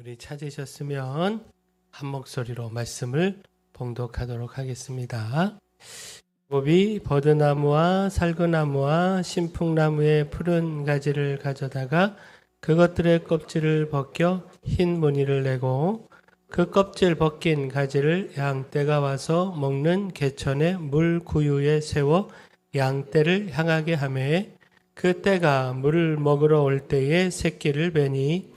우리 찾으셨으면 한 목소리로 말씀을 봉독하도록 하겠습니다. 야곱이 버드나무와 살구나무와 신풍나무의 푸른 가지를 가져다가 그것들의 껍질을 벗겨 흰 무늬를 내고 그 껍질 벗긴 가지를 양떼가 와서 먹는 개천의 물 구유에 세워 양떼를 향하게 하며 그 떼가 물을 먹으러 올 때에 새끼를 베니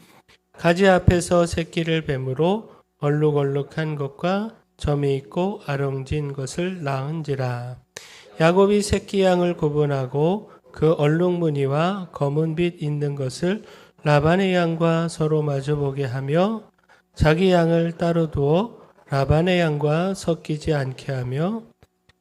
가지 앞에서 새끼를 뱀으로 얼룩얼룩한 것과 점이 있고 아롱진 것을 낳은지라. 야곱이 새끼 양을 구분하고 그 얼룩무늬와 검은 빛 있는 것을 라반의 양과 서로 마주보게 하며 자기 양을 따로 두어 라반의 양과 섞이지 않게 하며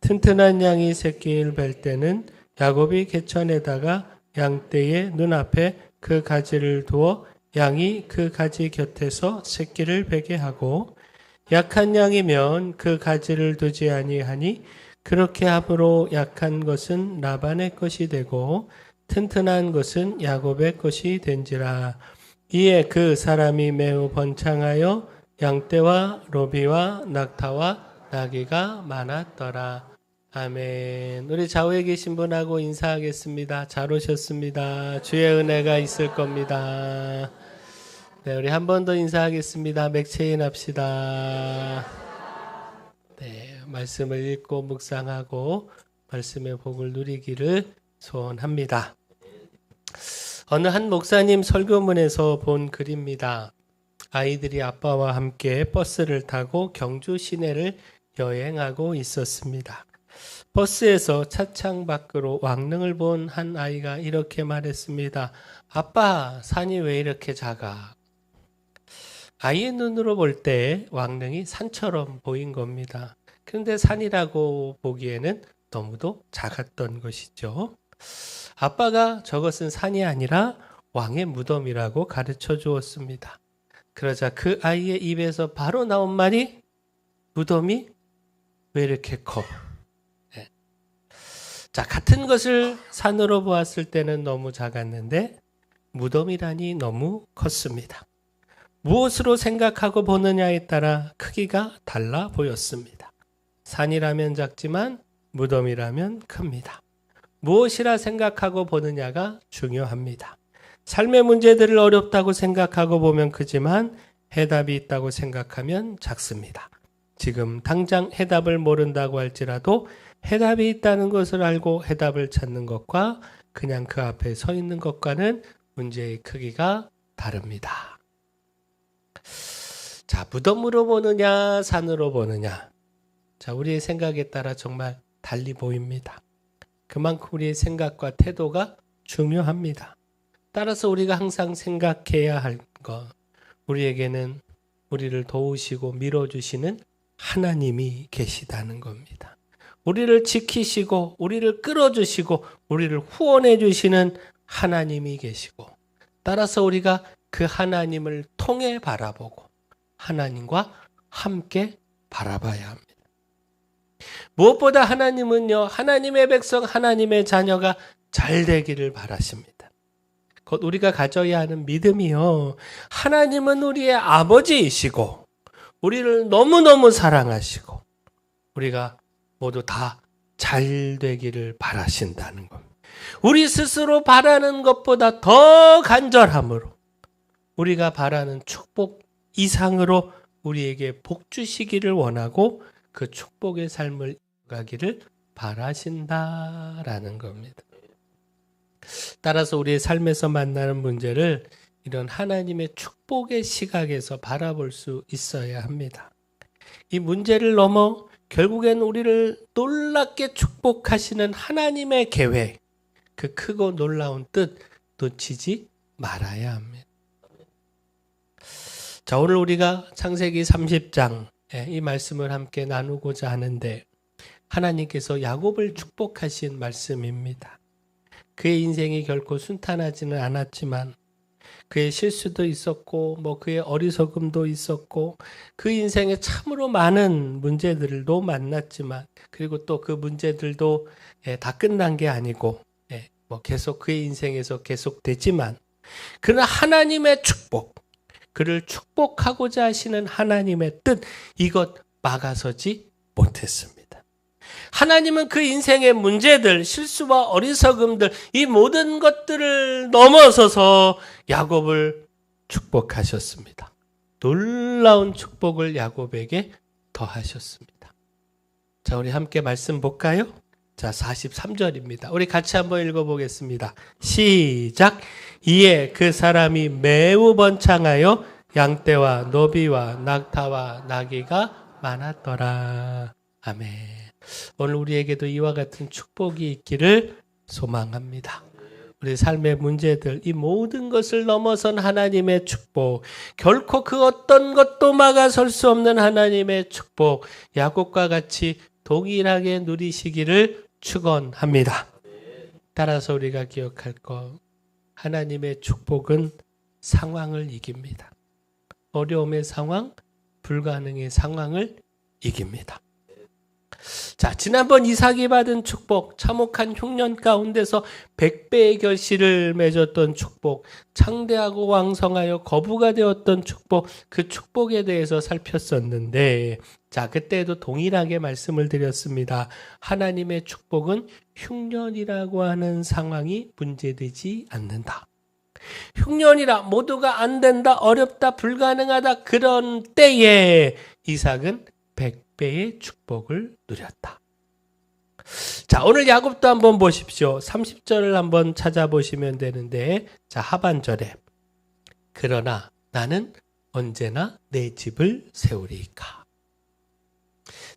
튼튼한 양이 새끼를 뵐 때는 야곱이 개천에다가 양떼의 눈앞에 그 가지를 두어 양이 그 가지 곁에서 새끼를 베게 하고 약한 양이면 그 가지를 두지 아니하니 그렇게 함으로 약한 것은 라반의 것이 되고 튼튼한 것은 야곱의 것이 된지라. 이에 그 사람이 매우 번창하여 양떼와 로비와 낙타와 나귀가 많았더라. 아멘. 우리 좌우에 계신 분하고 인사하겠습니다. 잘 오셨습니다. 주의 은혜가 있을 겁니다. 네, 우리 한 번 더 인사하겠습니다. 맥체인 합시다. 네, 말씀을 읽고 묵상하고 말씀의 복을 누리기를 소원합니다. 어느 한 목사님 설교문에서 본 글입니다. 아이들이 아빠와 함께 버스를 타고 경주 시내를 여행하고 있었습니다. 버스에서 차창 밖으로 왕릉을 본 한 아이가 이렇게 말했습니다. 아빠, 산이 왜 이렇게 작아? 아이의 눈으로 볼 때 왕릉이 산처럼 보인 겁니다. 그런데 산이라고 보기에는 너무도 작았던 것이죠. 아빠가 저것은 산이 아니라 왕의 무덤이라고 가르쳐 주었습니다. 그러자 그 아이의 입에서 바로 나온 말이 무덤이 왜 이렇게 커? 네. 자, 같은 것을 산으로 보았을 때는 너무 작았는데 무덤이라니 너무 컸습니다. 무엇으로 생각하고 보느냐에 따라 크기가 달라 보였습니다. 산이라면 작지만 무덤이라면 큽니다. 무엇이라 생각하고 보느냐가 중요합니다. 삶의 문제들을 어렵다고 생각하고 보면 크지만 해답이 있다고 생각하면 작습니다. 지금 당장 해답을 모른다고 할지라도 해답이 있다는 것을 알고 해답을 찾는 것과 그냥 그 앞에 서 있는 것과는 문제의 크기가 다릅니다. 자, 무덤으로 보느냐, 산으로 보느냐. 자, 우리의 생각에 따라 정말 달리 보입니다. 그만큼 우리의 생각과 태도가 중요합니다. 따라서 우리가 항상 생각해야 할 것, 우리에게는 우리를 도우시고 밀어주시는 하나님이 계시다는 겁니다. 우리를 지키시고 우리를 끌어주시고 우리를 후원해 주시는 하나님이 계시고 따라서 우리가 그 하나님을 통해 바라보고 하나님과 함께 바라봐야 합니다. 무엇보다 하나님은요, 하나님의 백성, 하나님의 자녀가 잘 되기를 바라십니다. 곧 우리가 가져야 하는 믿음이요, 하나님은 우리의 아버지이시고 우리를 너무너무 사랑하시고 우리가 모두 다 잘 되기를 바라신다는 겁니다. 우리 스스로 바라는 것보다 더 간절함으로 우리가 바라는 축복 이상으로 우리에게 복 주시기를 원하고 그 축복의 삶을 가기를 바라신다라는 겁니다. 따라서 우리의 삶에서 만나는 문제를 이런 하나님의 축복의 시각에서 바라볼 수 있어야 합니다. 이 문제를 넘어 결국엔 우리를 놀랍게 축복하시는 하나님의 계획, 그 크고 놀라운 뜻 놓치지 말아야 합니다. 자, 오늘 우리가 창세기 30장 이 말씀을 함께 나누고자 하는데 하나님께서 야곱을 축복하신 말씀입니다. 그의 인생이 결코 순탄하지는 않았지만 그의 실수도 있었고 그의 어리석음도 있었고 그 인생에 참으로 많은 문제들도 만났지만 그리고 또 그 문제들도 다 끝난 게 아니고 계속 그의 인생에서 계속되지만 그러나 하나님의 축복, 그를 축복하고자 하시는 하나님의 뜻, 이것 막아서지 못했습니다. 하나님은 그 인생의 문제들, 실수와 어리석음들, 이 모든 것들을 넘어서서 야곱을 축복하셨습니다. 놀라운 축복을 야곱에게 더하셨습니다. 자, 우리 함께 말씀 볼까요? 자, 43절입니다. 우리 같이 한번 읽어보겠습니다. 시작. 이에 그 사람이 매우 번창하여 양떼와 노비와 낙타와 나귀가 많았더라. 아멘. 오늘 우리에게도 이와 같은 축복이 있기를 소망합니다. 우리 삶의 문제들, 이 모든 것을 넘어선 하나님의 축복, 결코 그 어떤 것도 막아설 수 없는 하나님의 축복, 야곱과 같이 동일하게 누리시기를 축원합니다. 따라서 우리가 기억할 것, 하나님의 축복은 상황을 이깁니다. 어려움의 상황, 불가능의 상황을 이깁니다. 자, 지난번 이삭이 받은 축복, 참혹한 흉년 가운데서 100배의 결실을 맺었던 축복, 창대하고 왕성하여 거부가 되었던 축복, 그 축복에 대해서 살폈었는데, 자, 그때도 동일하게 말씀을 드렸습니다. 하나님의 축복은 흉년이라고 하는 상황이 문제되지 않는다. 흉년이라 모두가 안 된다, 어렵다, 불가능하다, 그런 때에 이삭은 100배의 축복을 누렸다. 자, 오늘 야곱도 한번 보십시오. 30절을 한번 찾아보시면 되는데, 자, 하반절에 그러나 나는 언제나 내 집을 세우리이까.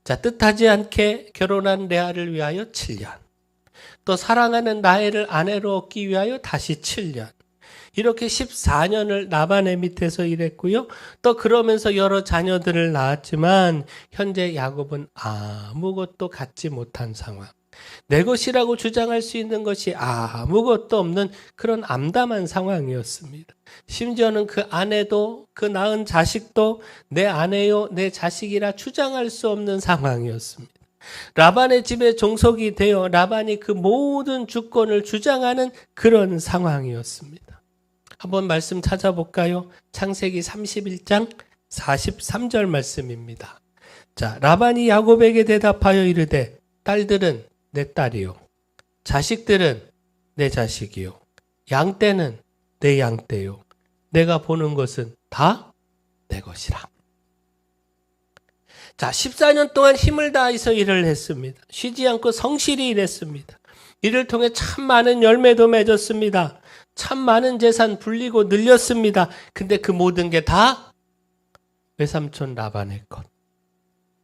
자, 뜻하지 않게 결혼한 레아를 위하여 7년, 또 사랑하는 라헬을 아내로 얻기 위하여 다시 7년, 이렇게 14년을 라반의 밑에서 일했고요. 또 그러면서 여러 자녀들을 낳았지만 현재 야곱은 아무것도 갖지 못한 상황. 내 것이라고 주장할 수 있는 것이 아무것도 없는 그런 암담한 상황이었습니다. 심지어는 그 아내도, 그 낳은 자식도 내 아내요, 내 자식이라 주장할 수 없는 상황이었습니다. 라반의 집에 종속이 되어 라반이 그 모든 주권을 주장하는 그런 상황이었습니다. 한번 말씀 찾아볼까요? 창세기 31장 43절 말씀입니다. 자, 라반이 야곱에게 대답하여 이르되 딸들은 내 딸이요, 자식들은 내 자식이요, 양떼는 내 양떼요, 내가 보는 것은 다 내 것이라. 자, 14년 동안 힘을 다해서 일을 했습니다. 쉬지 않고 성실히 일했습니다. 이를 통해 참 많은 열매도 맺었습니다. 참 많은 재산 불리고 늘렸습니다. 근데 그 모든 게 다 외삼촌 라반의 것.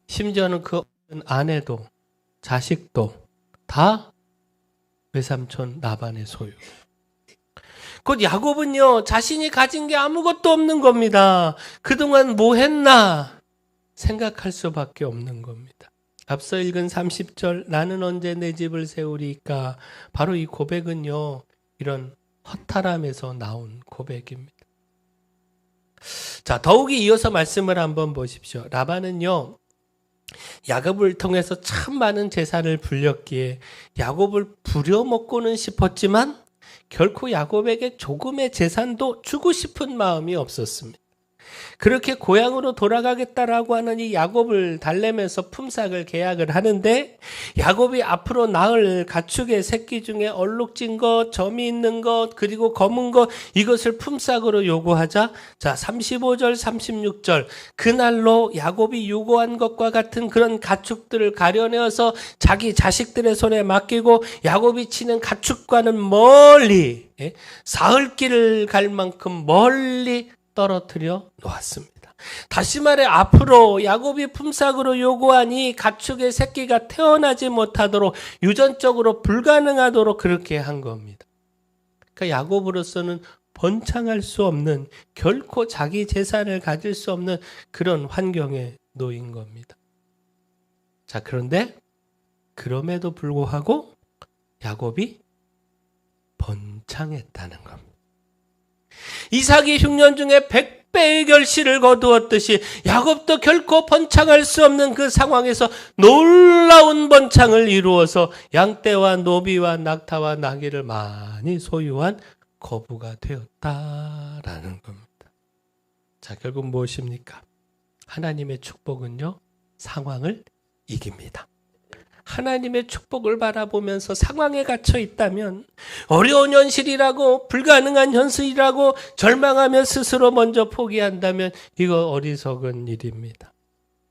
심지어는 그 아내도 자식도 다 외삼촌 라반의 소유. 곧 야곱은요, 자신이 가진 게 아무것도 없는 겁니다. 그동안 뭐 했나 생각할 수밖에 없는 겁니다. 앞서 읽은 30절, 나는 언제 내 집을 세우리까? 바로 이 고백은요, 이런 허탈함에서 나온 고백입니다. 자, 더욱이 이어서 말씀을 한번 보십시오. 라반은요, 야곱을 통해서 참 많은 재산을 불렸기에 야곱을 부려먹고는 싶었지만 결코 야곱에게 조금의 재산도 주고 싶은 마음이 없었습니다. 그렇게 고향으로 돌아가겠다라고 하는 이 야곱을 달래면서 품삯을 계약을 하는데, 야곱이 앞으로 낳을 가축의 새끼 중에 얼룩진 것, 점이 있는 것, 그리고 검은 것, 이것을 품삯으로 요구하자, 자, 35절 36절, 그날로 야곱이 요구한 것과 같은 그런 가축들을 가려내어서 자기 자식들의 손에 맡기고 야곱이 치는 가축과는 멀리, 사흘길을 갈 만큼 멀리 떨어뜨려 놓았습니다. 다시 말해, 앞으로 야곱이 품삯으로 요구한 이 가축의 새끼가 태어나지 못하도록, 유전적으로 불가능하도록 그렇게 한 겁니다. 그러니까 야곱으로서는 번창할 수 없는, 결코 자기 재산을 가질 수 없는 그런 환경에 놓인 겁니다. 자, 그런데 그럼에도 불구하고 야곱이 번창했다는 겁니다. 이삭이 흉년 중에 100배의 결실을 거두었듯이 야곱도 결코 번창할 수 없는 그 상황에서 놀라운 번창을 이루어서 양떼와 노비와 낙타와 나귀를 많이 소유한 거부가 되었다라는 겁니다. 자, 결국 무엇입니까? 하나님의 축복은요, 상황을 이깁니다. 하나님의 축복을 바라보면서 상황에 갇혀 있다면, 어려운 현실이라고, 불가능한 현실이라고 절망하며 스스로 먼저 포기한다면 이거 어리석은 일입니다.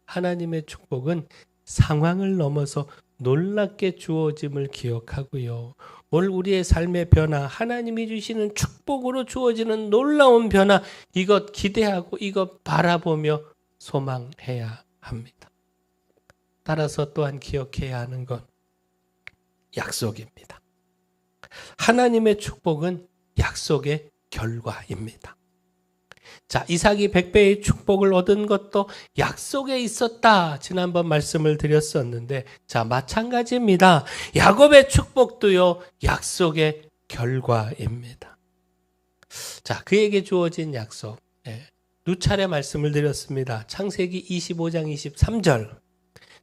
하나님의 축복은 상황을 넘어서 놀랍게 주어짐을 기억하고요. 오늘 우리의 삶의 변화, 하나님이 주시는 축복으로 주어지는 놀라운 변화, 이것 기대하고 이것 바라보며 소망해야 합니다. 따라서 또한 기억해야 하는 건 약속입니다. 하나님의 축복은 약속의 결과입니다. 자, 이삭이 100배의 축복을 얻은 것도 약속에 있었다. 지난번 말씀을 드렸었는데, 자, 마찬가지입니다. 야곱의 축복도요, 약속의 결과입니다. 자, 그에게 주어진 약속. 두 차례 말씀을 드렸습니다. 창세기 25장 23절.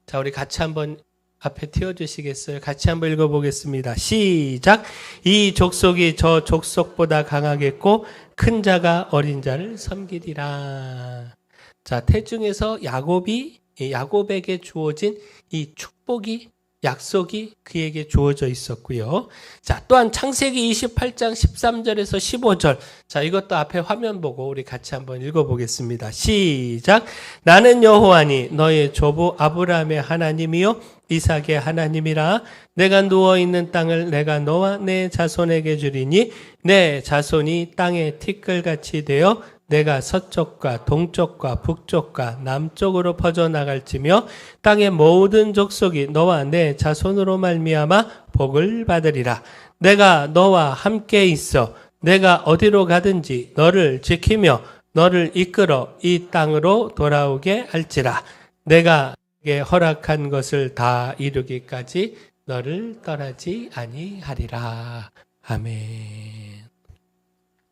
자, 우리 같이 한번 앞에 띄워주시겠어요? 같이 한번 읽어보겠습니다. 시작! 이 족속이 저 족속보다 강하겠고 큰 자가 어린 자를 섬기리라. 자, 태중에서 야곱에게 주어진 이 축복이, 약속이 그에게 주어져 있었고요. 자, 또한 창세기 28장 13절에서 15절. 자, 이것도 앞에 화면 보고 우리 같이 한번 읽어보겠습니다. 시작! 나는 여호와니 너의 조부 아브라함의 하나님이요 이삭의 하나님이라. 내가 누워있는 땅을 내가 너와 내 자손에게 주리니 내 자손이 땅의 티끌같이 되어 내가 서쪽과 동쪽과 북쪽과 남쪽으로 퍼져나갈지며 땅의 모든 족속이 너와 내 자손으로 말미암아 복을 받으리라. 내가 너와 함께 있어 내가 어디로 가든지 너를 지키며 너를 이끌어 이 땅으로 돌아오게 할지라. 내가 내게 허락한 것을 다 이루기까지 너를 떠나지 아니하리라. 아멘.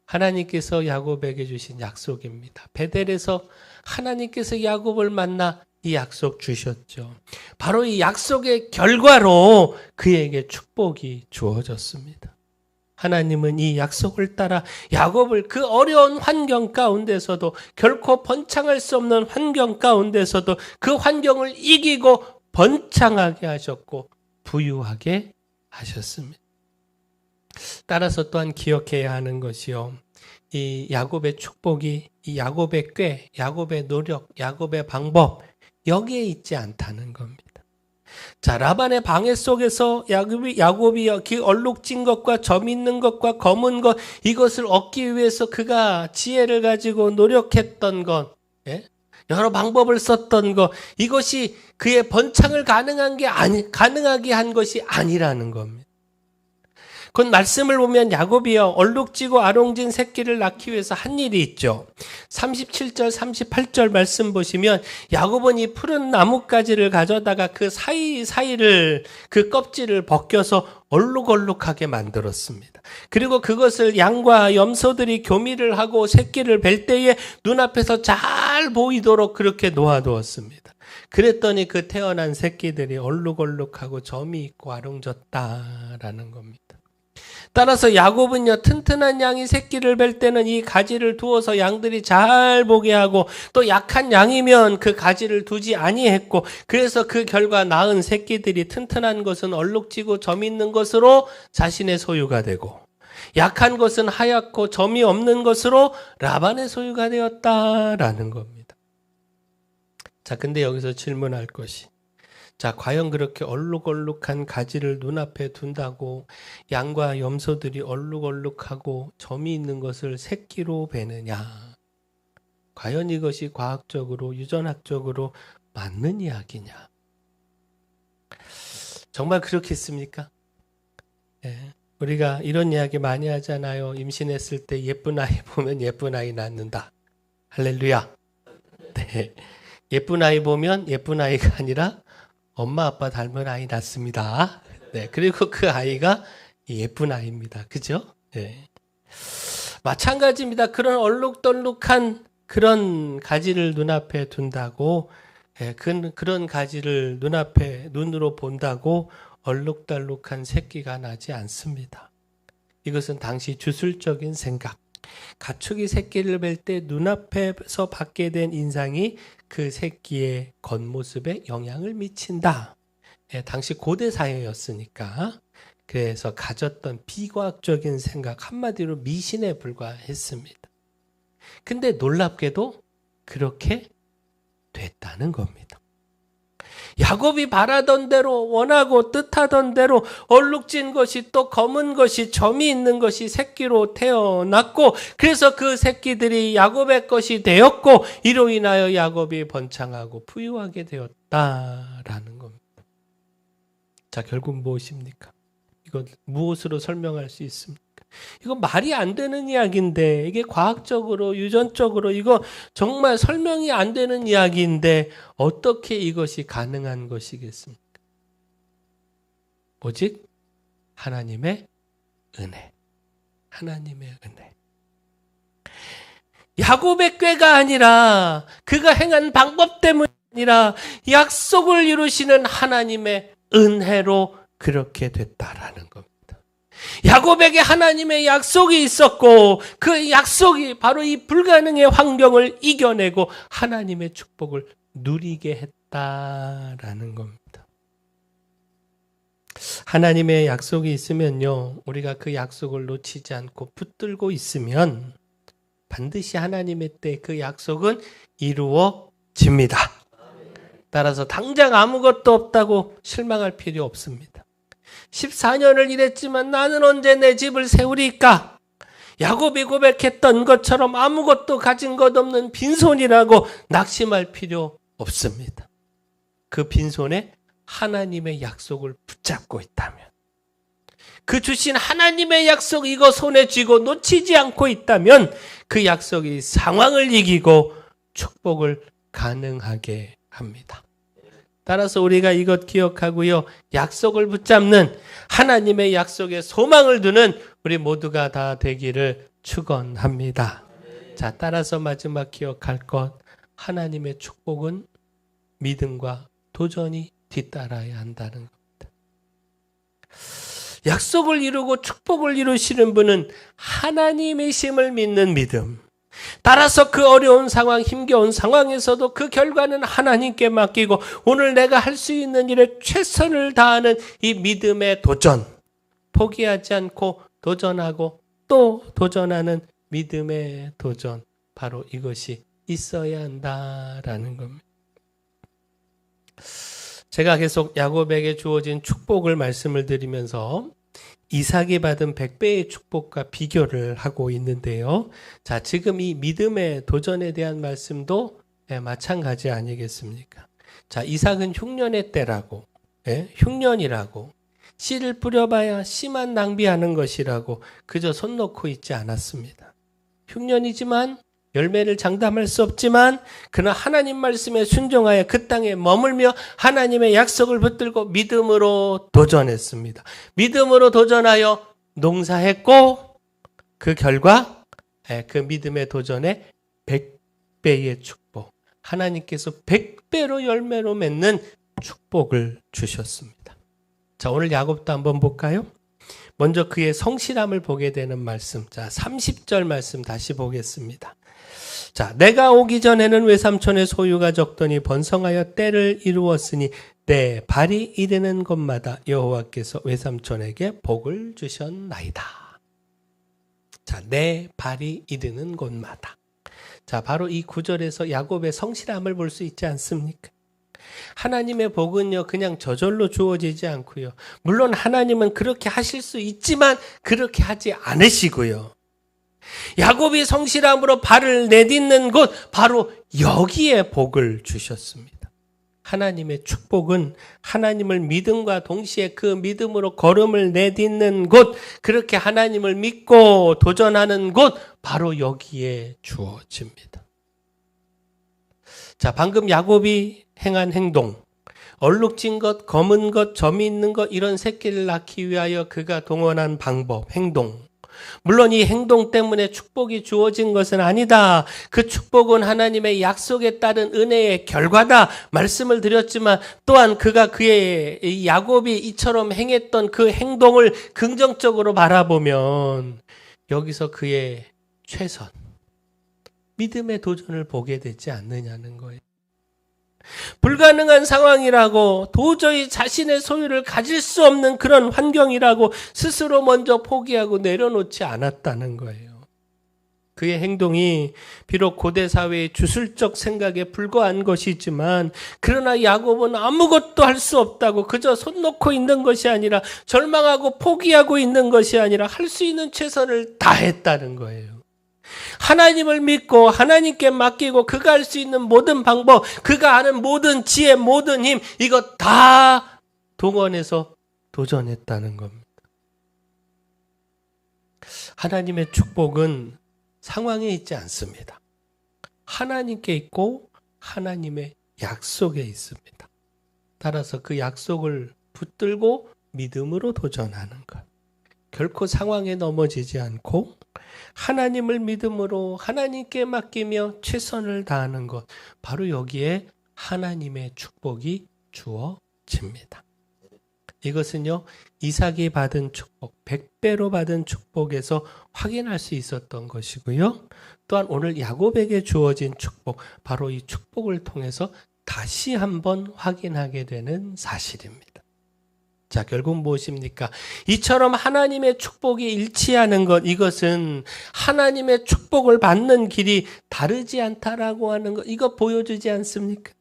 하나님께서 야곱에게 주신 약속입니다. 베델에서 하나님께서 야곱을 만나 이 약속 주셨죠. 바로 이 약속의 결과로 그에게 축복이 주어졌습니다. 하나님은 이 약속을 따라 야곱을 그 어려운 환경 가운데서도, 결코 번창할 수 없는 환경 가운데서도 그 환경을 이기고 번창하게 하셨고 부유하게 하셨습니다. 따라서 또한 기억해야 하는 것이요, 이 야곱의 축복이 이 야곱의 꾀, 야곱의 노력, 야곱의 방법, 여기에 있지 않다는 겁니다. 자, 라반의 방해 속에서 야곱이 그 얼룩진 것과 점 있는 것과 검은 것, 이것을 얻기 위해서 그가 지혜를 가지고 노력했던 것, 여러 방법을 썼던 것, 이것이 그의 번창을 가능하게 한 것이 아니라는 겁니다. 그 말씀을 보면 야곱이요, 얼룩지고 아롱진 새끼를 낳기 위해서 한 일이 있죠. 37절 38절 말씀 보시면 야곱은 이 푸른 나뭇가지를 가져다가 그 사이사이를, 그 껍질을 벗겨서 얼룩얼룩하게 만들었습니다. 그리고 그것을 양과 염소들이 교미를 하고 새끼를 뵐 때에 눈앞에서 잘 보이도록 그렇게 놓아두었습니다. 그랬더니 그 태어난 새끼들이 얼룩얼룩하고 점이 있고 아롱졌다라는 겁니다. 따라서 야곱은요, 튼튼한 양이 새끼를 뵐 때는 이 가지를 두어서 양들이 잘 보게 하고, 또 약한 양이면 그 가지를 두지 아니했고, 그래서 그 결과 낳은 새끼들이 튼튼한 것은 얼룩지고 점 있는 것으로 자신의 소유가 되고, 약한 것은 하얗고 점이 없는 것으로 라반의 소유가 되었다라는 겁니다. 자, 근데 여기서 질문할 것이, 자, 과연 그렇게 얼룩얼룩한 가지를 눈앞에 둔다고 양과 염소들이 얼룩얼룩하고 점이 있는 것을 새끼로 베느냐? 과연 이것이 과학적으로, 유전학적으로 맞는 이야기냐? 정말 그렇겠습니까? 우리가 이런 이야기 많이 하잖아요. 임신했을 때 예쁜 아이 보면 예쁜 아이 낳는다. 할렐루야. 네. 예쁜 아이 보면 예쁜 아이가 아니라 엄마 아빠 닮은 아이 낳습니다. 네, 그리고 그 아이가 예쁜 아이입니다. 그죠? 네. 마찬가지입니다. 그런 얼룩덜룩한 그런 가지를 눈앞에 둔다고, 그런 가지를 눈으로 본다고 얼룩덜룩한 새끼가 나지 않습니다. 이것은 당시 주술적인 생각, 가축이 새끼를 뵐 때 눈앞에서 받게 된 인상이 그 새끼의 겉모습에 영향을 미친다. 당시 고대 사회였으니까 그래서 가졌던 비과학적인 생각 한마디로 미신에 불과했습니다. 근데 놀랍게도 그렇게 됐다는 겁니다. 야곱이 바라던 대로 원하고 뜻하던 대로 얼룩진 것이 또 검은 것이 점이 있는 것이 새끼로 태어났고 그래서 그 새끼들이 야곱의 것이 되었고 이로 인하여 야곱이 번창하고 부유하게 되었다라는 겁니다. 자, 결국 무엇입니까? 이거 무엇으로 설명할 수 있습니까? 이거 말이 안 되는 이야기인데 이게 과학적으로 유전적으로 이거 정말 설명이 안 되는 이야기인데 어떻게 이것이 가능한 것이겠습니까? 오직 하나님의 은혜. 하나님의 은혜. 야곱의 꾀가 아니라 그가 행한 방법 때문이 아니라 약속을 이루시는 하나님의 은혜로 그렇게 됐다라는 겁니다. 야곱에게 하나님의 약속이 있었고 그 약속이 바로 이 불가능의 환경을 이겨내고 하나님의 축복을 누리게 했다라는 겁니다. 하나님의 약속이 있으면요, 우리가 그 약속을 놓치지 않고 붙들고 있으면 반드시 하나님의 때 그 약속은 이루어집니다. 따라서 당장 아무것도 없다고 실망할 필요 없습니다. 14년을 일했지만 나는 언제 내 집을 세우리까? 야곱이 고백했던 것처럼 아무것도 가진 것 없는 빈손이라고 낙심할 필요 없습니다. 그 빈손에 하나님의 약속을 붙잡고 있다면, 그 주신 하나님의 약속 이거 손에 쥐고 놓치지 않고 있다면 그 약속이 상황을 이기고 축복을 가능하게 합니다. 따라서 우리가 이것 기억하고요, 약속을 붙잡는 하나님의 약속에 소망을 두는 우리 모두가 다 되기를 축원합니다. 자, 따라서 마지막 기억할 것, 하나님의 축복은 믿음과 도전이 뒤따라야 한다는 겁니다. 약속을 이루고 축복을 이루시는 분은 하나님이심을 믿는 믿음. 따라서 그 어려운 상황, 힘겨운 상황에서도 그 결과는 하나님께 맡기고 오늘 내가 할 수 있는 일에 최선을 다하는 이 믿음의 도전. 포기하지 않고 도전하고 또 도전하는 믿음의 도전. 바로 이것이 있어야 한다라는 겁니다. 제가 계속 야곱에게 주어진 축복을 말씀을 드리면서 이삭이 받은 100배의 축복과 비교를 하고 있는데요. 자, 지금 이 믿음의 도전에 대한 말씀도 마찬가지 아니겠습니까? 자, 이삭은 흉년의 때라고, 흉년이라고, 씨를 뿌려봐야 씨만 낭비하는 것이라고 그저 손 놓고 있지 않았습니다. 흉년이지만 열매를 장담할 수 없지만 그러나 하나님 말씀에 순종하여 그 땅에 머물며 하나님의 약속을 붙들고 믿음으로 도전했습니다. 믿음으로 도전하여 농사했고 그 결과 그 믿음의 도전에 100배의 축복, 하나님께서 100배로 열매로 맺는 축복을 주셨습니다. 자, 오늘 야곱도 한번 볼까요? 먼저 그의 성실함을 보게 되는 말씀. 자, 30절 말씀 다시 보겠습니다. 자, 내가 오기 전에는 외삼촌의 소유가 적더니 번성하여 때를 이루었으니 내 발이 이르는 곳마다 여호와께서 외삼촌에게 복을 주셨나이다. 자, 내 발이 이르는 곳마다. 자, 바로 이 구절에서 야곱의 성실함을 볼 수 있지 않습니까? 하나님의 복은요, 그냥 저절로 주어지지 않고요. 물론 하나님은 그렇게 하실 수 있지만 그렇게 하지 않으시고요. 야곱이 성실함으로 발을 내딛는 곳, 바로 여기에 복을 주셨습니다. 하나님의 축복은 하나님을 믿음과 동시에 그 믿음으로 걸음을 내딛는 곳, 그렇게 하나님을 믿고 도전하는 곳, 바로 여기에 주어집니다. 자, 방금 야곱이 행한 행동, 얼룩진 것, 검은 것, 점이 있는 것, 이런 새끼를 낳기 위하여 그가 동원한 방법, 행동. 물론 이 행동 때문에 축복이 주어진 것은 아니다. 그 축복은 하나님의 약속에 따른 은혜의 결과다. 말씀을 드렸지만 또한 그가 그의 야곱이 이처럼 행했던 그 행동을 긍정적으로 바라보면 여기서 그의 최선, 믿음의 도전을 보게 되지 않느냐는 거예요. 불가능한 상황이라고, 도저히 자신의 소유를 가질 수 없는 그런 환경이라고 스스로 먼저 포기하고 내려놓지 않았다는 거예요. 그의 행동이 비록 고대 사회의 주술적 생각에 불과한 것이지만, 그러나 야곱은 아무것도 할 수 없다고 그저 손 놓고 있는 것이 아니라, 절망하고 포기하고 있는 것이 아니라 할 수 있는 최선을 다했다는 거예요. 하나님을 믿고 하나님께 맡기고 그가 할 수 있는 모든 방법, 그가 아는 모든 지혜, 모든 힘, 이것 다 동원해서 도전했다는 겁니다. 하나님의 축복은 상황에 있지 않습니다. 하나님께 있고 하나님의 약속에 있습니다. 따라서 그 약속을 붙들고 믿음으로 도전하는 것. 결코 상황에 넘어지지 않고 하나님을 믿음으로 하나님께 맡기며 최선을 다하는 것. 바로 여기에 하나님의 축복이 주어집니다. 이것은요, 이삭이 받은 축복, 100배로 받은 축복에서 확인할 수 있었던 것이고요. 또한 오늘 야곱에게 주어진 축복, 바로 이 축복을 통해서 다시 한번 확인하게 되는 사실입니다. 자, 결국 무엇입니까? 이처럼 하나님의 축복이 일치하는 것, 이것은 하나님의 축복을 받는 길이 다르지 않다라고 하는 것, 이거 보여주지 않습니까?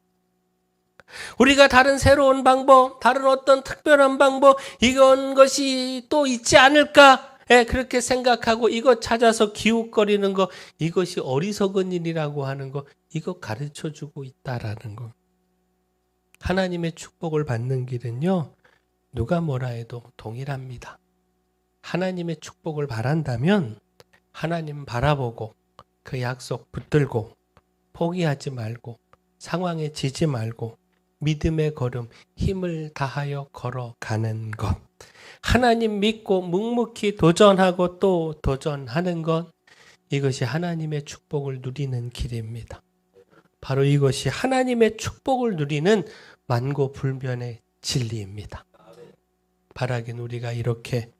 우리가 다른 새로운 방법, 다른 어떤 특별한 방법, 이건 것이 또 있지 않을까? 그렇게 생각하고 이것 찾아서 기웃거리는 것, 이것이 어리석은 일이라고 하는 것, 이거 가르쳐주고 있다라는 것. 하나님의 축복을 받는 길은요, 누가 뭐라 해도 동일합니다. 하나님의 축복을 바란다면 하나님 바라보고 그 약속 붙들고 포기하지 말고 상황에 지지 말고 믿음의 걸음, 힘을 다하여 걸어가는 것. 하나님 믿고 묵묵히 도전하고 또 도전하는 것. 이것이 하나님의 축복을 누리는 길입니다. 바로 이것이 하나님의 축복을 누리는 만고불변의 진리입니다. 바라긴 우리가 이렇게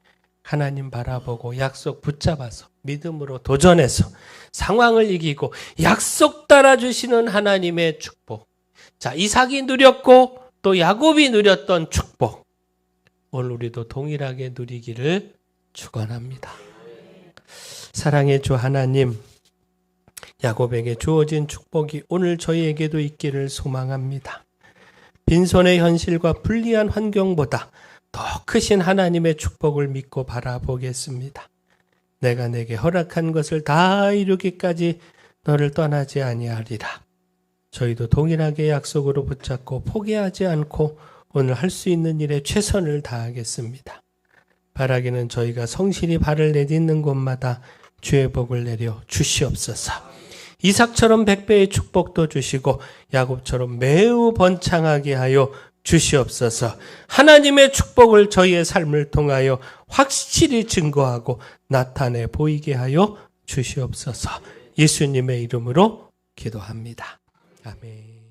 하나님 바라보고 약속 붙잡아서 믿음으로 도전해서 상황을 이기고 약속 따라주시는 하나님의 축복. 자, 이삭이 누렸고 또 야곱이 누렸던 축복. 오늘 우리도 동일하게 누리기를 축원합니다. 사랑의 주 하나님, 야곱에게 주어진 축복이 오늘 저희에게도 있기를 소망합니다. 빈손의 현실과 불리한 환경보다 더 크신 하나님의 축복을 믿고 바라보겠습니다. 내가 내게 허락한 것을 다 이루기까지 너를 떠나지 아니하리라. 저희도 동일하게 약속으로 붙잡고 포기하지 않고 오늘 할 수 있는 일에 최선을 다하겠습니다. 바라기는 저희가 성실히 발을 내딛는 곳마다 주의 복을 내려 주시옵소서. 이삭처럼 100배의 축복도 주시고 야곱처럼 매우 번창하게 하여 주시옵소서. 하나님의 축복을 저희의 삶을 통하여 확실히 증거하고 나타내 보이게 하여 주시옵소서. 예수님의 이름으로 기도합니다. 아멘.